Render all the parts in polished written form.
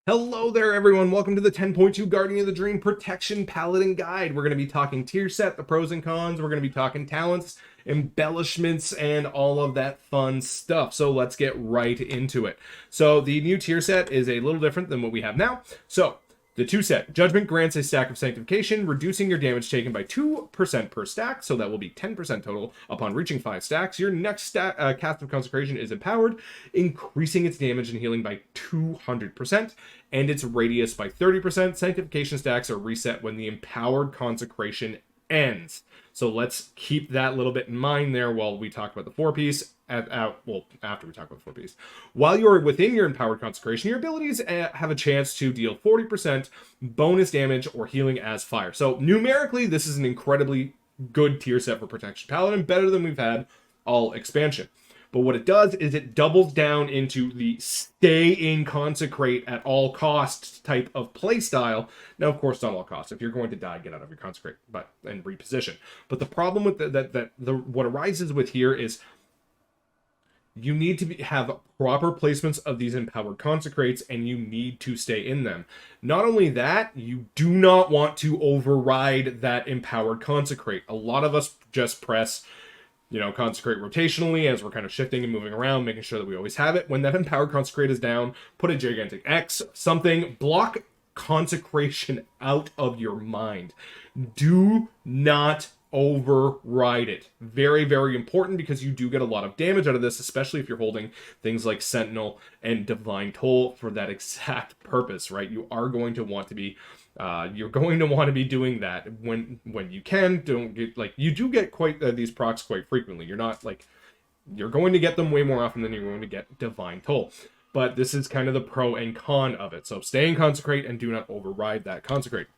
Hello there, everyone. Welcome to the 10.2 Guardian of the Dream Protection Paladin Guide. We're going to be talking tier set, the pros and cons. We're going to be talking talents, embellishments, and all of that fun stuff. So let's get right into it. So the new tier set is a little different than what we have now. So the 2 set, Judgment grants a stack of Sanctification, reducing your damage taken by 2% per stack, so that will be 10% total upon reaching 5 stacks. Your next cast of Consecration is empowered, increasing its damage and healing by 200%, and its radius by 30%. Sanctification stacks are reset when the empowered Consecration ends. So let's keep that little bit in mind there while we talk about the 4-piece. After we talk about the 4-piece. While you're within your empowered consecration, your abilities have a chance to deal 40% bonus damage or healing as fire. So numerically, this is an incredibly good tier set for Protection Paladin, better than we've had all expansion. But what it does is it doubles down into the stay in consecrate at all costs type of playstyle. Now, of course, not all costs. If you're going to die, get out of your consecrate, and reposition. But the problem with what arises with here is you need to have proper placements of these empowered consecrates, and you need to stay in them. Not only that, you do not want to override that empowered consecrate. A lot of us just press consecrate rotationally as we're kind of shifting and moving around, making sure that we always have it. When that empowered consecrate is down, put a gigantic X, something, block consecration out of your mind. Do not override it. Very, very important, because you do get a lot of damage out of this, especially if you're holding things like Sentinel and Divine Toll for that exact purpose, right? You are going to want to be you're going to want to be doing that when you can. Don't get you do get quite these procs quite frequently. You're not you're going to get them way more often than you're going to get Divine Toll. But this is kind of the pro and con of it. So stay in consecrate and do not override that consecrate.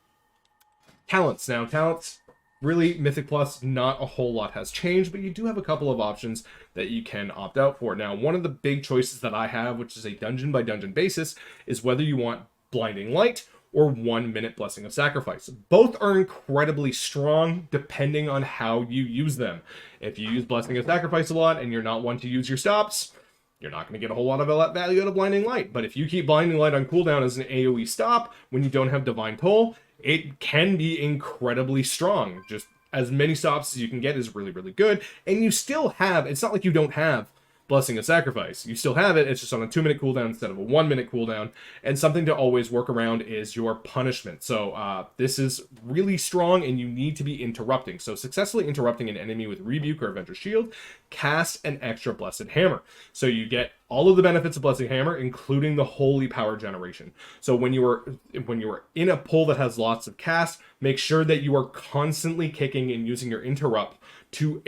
Talents. Now, talents, really, Mythic Plus, not a whole lot has changed, but you do have a couple of options that you can opt out for. Now, one of the big choices that I have, which is a dungeon by dungeon basis, is whether you want Blinding Light or 1 minute Blessing of Sacrifice. Both are incredibly strong depending on how you use them. If you use Blessing of Sacrifice a lot and you're not one to use your stops, you're not going to get a whole lot of value out of Blinding Light. But if you keep Blinding Light on cooldown as an AoE stop when you don't have Divine Toll, it can be incredibly strong. Just as many stops as you can get is really, really good. And you still have, it's not like you don't have Blessing of Sacrifice. You still have it, it's just on a 2-minute cooldown instead of a 1-minute cooldown. And something to always work around is your punishment. So this is really strong, and you need to be interrupting. So successfully interrupting an enemy with Rebuke or Avenger Shield, cast an extra Blessed Hammer. So you get all of the benefits of Blessed Hammer, including the holy power generation. So when you are in a pull that has lots of cast, make sure that you are constantly kicking and using your interrupt to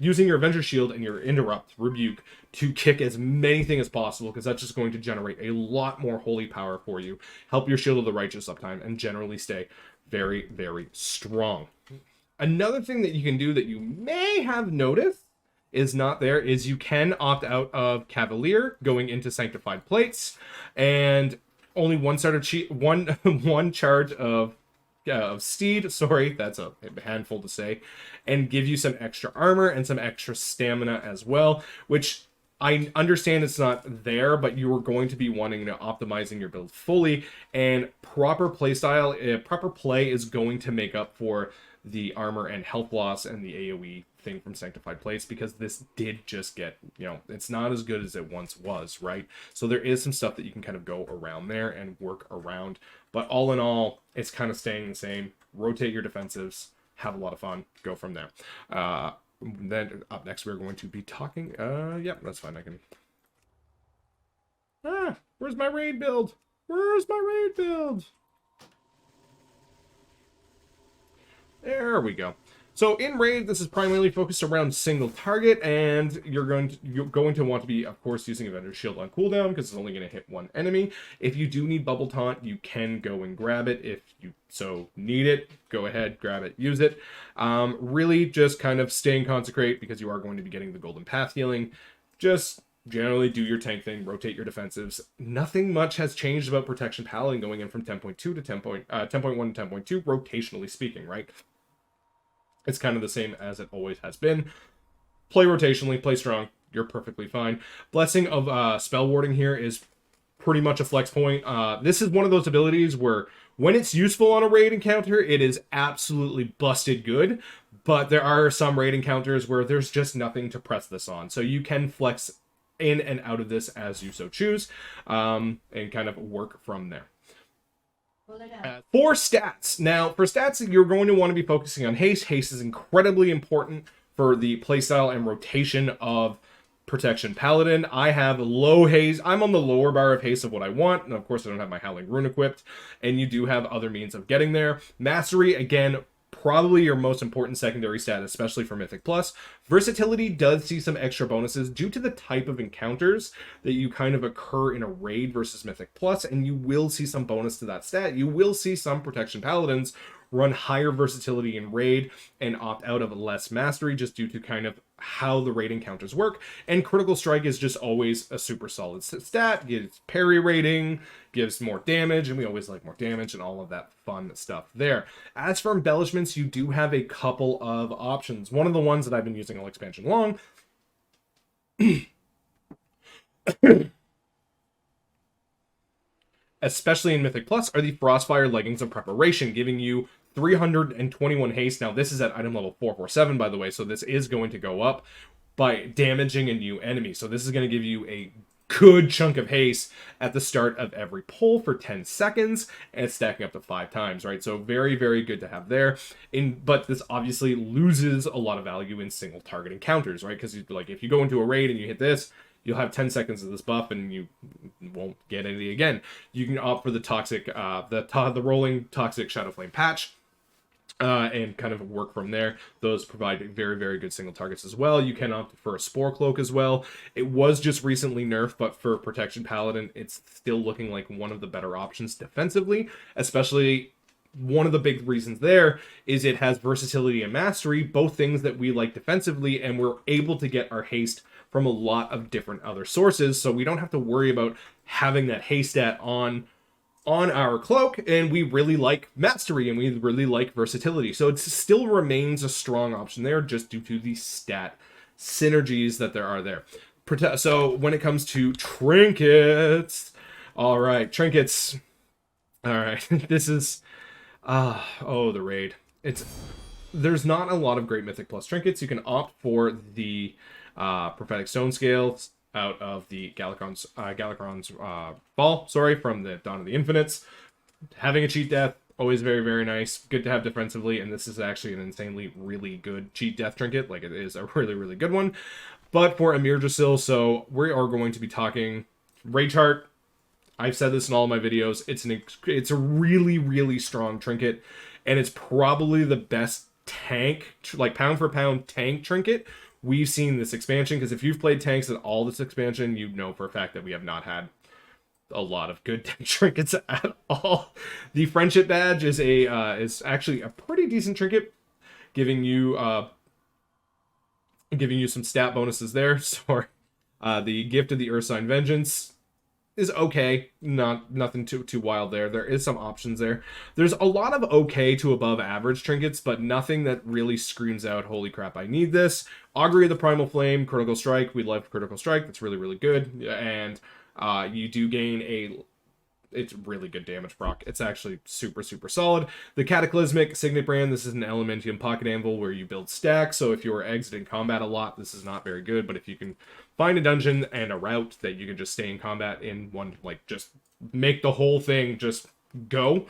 using your Avenger Shield and your Interrupt, Rebuke, to kick as many things as possible, because that's just going to generate a lot more holy power for you, help your Shield of the Righteous uptime, and generally stay very, very strong. Another thing that you can do that you may have noticed is not there is you can opt out of Cavalier going into Sanctified Plates, and only one charge of Steed, sorry, that's a handful to say, and give you some extra armor and some extra stamina as well, which I understand it's not there, but you are going to be wanting to optimizing your build fully, and proper play is going to make up for the armor and health loss and the AoE thing from Sanctified Plates, because this did just get, it's not as good as it once was, right? So there is some stuff that you can kind of go around there and work around, but all in all, it's kind of staying the same. Rotate your defensives, have a lot of fun, go from there. Then up next, we're going to be talking, yep, that's fine, I can... where's my raid build? Where's my raid build? There we go. So in raid, this is primarily focused around single target, and you're going to want to be, of course, using Avenger Shield on cooldown, because it's only going to hit one enemy. If you do need Bubble Taunt, you can go and grab it. If you so need it, go ahead, grab it, use it. Really just kind of stay in Consecrate, because you are going to be getting the Golden Path healing. Just generally do your tank thing, rotate your defensives. Nothing much has changed about Protection Paladin going in from 10.2 to 10.1 to 10.2, rotationally speaking, right? It's kind of the same as it always has been. Play rotationally, play strong, you're perfectly fine. Blessing of Spell Warding here is pretty much a flex point. This is one of those abilities where when it's useful on a raid encounter, it is absolutely busted good. But there are some raid encounters where there's just nothing to press this on. So you can flex in and out of this as you so choose, and kind of work from there. For stats. Now, for stats, you're going to want to be focusing on haste. Haste is incredibly important for the playstyle and rotation of Protection Paladin. I have low haste. I'm on the lower bar of haste of what I want. And of course, I don't have my Howling Rune equipped. And you do have other means of getting there. Mastery, again, probably your most important secondary stat, especially for Mythic Plus. Versatility does see some extra bonuses due to the type of encounters that you kind of occur in a raid versus Mythic Plus, and you will see some bonus to that stat. You will see some Protection Paladins run higher versatility in raid and opt out of less mastery just due to kind of how the raid encounters work. And critical strike is just always a super solid stat, gives parry rating, gives more damage, and we always like more damage and all of that fun stuff there. As for embellishments, you do have a couple of options. One of the ones that I've been using all expansion long especially in Mythic Plus, are the Frostfire Leggings of Preparation, giving you 321 haste. Now, this is at item level 447, by the way, so this is going to go up by damaging a new enemy. So this is going to give you a good chunk of haste at the start of every pull for 10 seconds, and it's stacking up to 5 times, right? So very, very good to have there. But this obviously loses a lot of value in single target encounters, right? Because like if you go into a raid and you hit this, you'll have 10 seconds of this buff and you won't get any again. You can opt for the toxic, the rolling toxic Shadow Flame patch, and kind of work from there. Those provide very, very good single targets as well. You can opt for a Spore Cloak as well. It was just recently nerfed, but for Protection Paladin, it's still looking like one of the better options defensively, especially one of the big reasons there is it has versatility and mastery, both things that we like defensively, and we're able to get our haste from a lot of different other sources, so we don't have to worry about having that haste stat on our cloak, and we really like mastery and we really like versatility. So it still remains a strong option there just due to the stat synergies that there are there. So when it comes to trinkets, all right, trinkets. All right, this is the raid. There's not a lot of great Mythic Plus trinkets. You can opt for the Prophetic Stone Scales out of the Galakron's Ball, from the Dawn of the Infinites. Having a cheat death, always very, very nice. Good to have defensively, and this is actually an insanely really good cheat death trinket. Like, it is a really, really good one. But for Amir Drasil, so we are going to be talking Rage Heart. I've said this in all my videos. It's a really, really strong trinket, and it's probably the best tank, like pound for pound tank trinket we've seen this expansion, because if you've played tanks at all this expansion, you know for a fact that we have not had a lot of good tank trinkets at all. The Friendship Badge is actually a pretty decent trinket, giving you some stat bonuses there. So the Gift of the Ursine Vengeance is okay, nothing too wild there. There is some options there. There's a lot of okay to above average trinkets, but nothing that really screams out, holy crap, I need this. Augury of the Primal Flame, Critical Strike. We love Critical Strike. That's really, really good. And you do gain it's really good damage proc. It's actually super, super solid. The Cataclysmic Signet Brand, this is an Elementium Pocket Anvil where you build stacks, so if you are exiting combat a lot, this is not very good, but if you can find a dungeon and a route that you can just stay in combat in one, like just make the whole thing just go,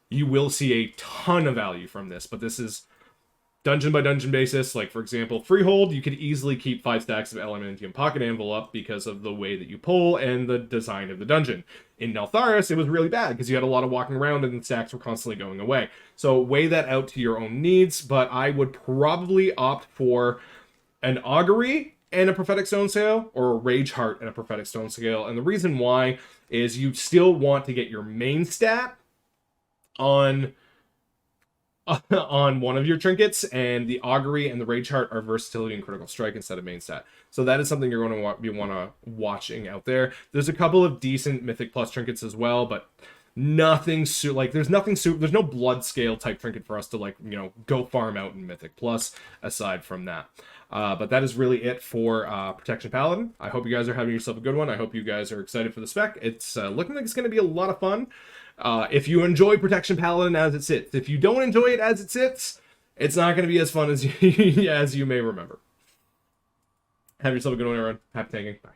you will see a ton of value from this. But this is dungeon by dungeon basis. Like, for example, Freehold, you could easily keep 5 stacks of Elementium Pocket Anvil up because of the way that you pull and the design of the dungeon. In Neltharis, it was really bad because you had a lot of walking around and the stacks were constantly going away. So weigh that out to your own needs, but I would probably opt for an Augury and a Prophetic Stone Scale, or a Rage Heart and a Prophetic Stone Scale. And the reason why is you still want to get your main stat on one of your trinkets, and the Augury and the Rage Heart are versatility and critical strike instead of main stat. So that is something you're going to be watching out there. There's a couple of decent Mythic Plus trinkets as well, but Nothing like there's nothing there's no blood scale type trinket for us to like, you know, go farm out in Mythic Plus aside from that. But that is really it for Protection Paladin. I hope you guys are having yourself a good one. I hope you guys are excited for the spec. It's looking like it's going to be a lot of fun. If you enjoy Protection Paladin as it sits, if you don't enjoy it as it sits, it's not going to be as fun as you, as you may remember. Have yourself a good one, everyone. Happy tanking. Bye.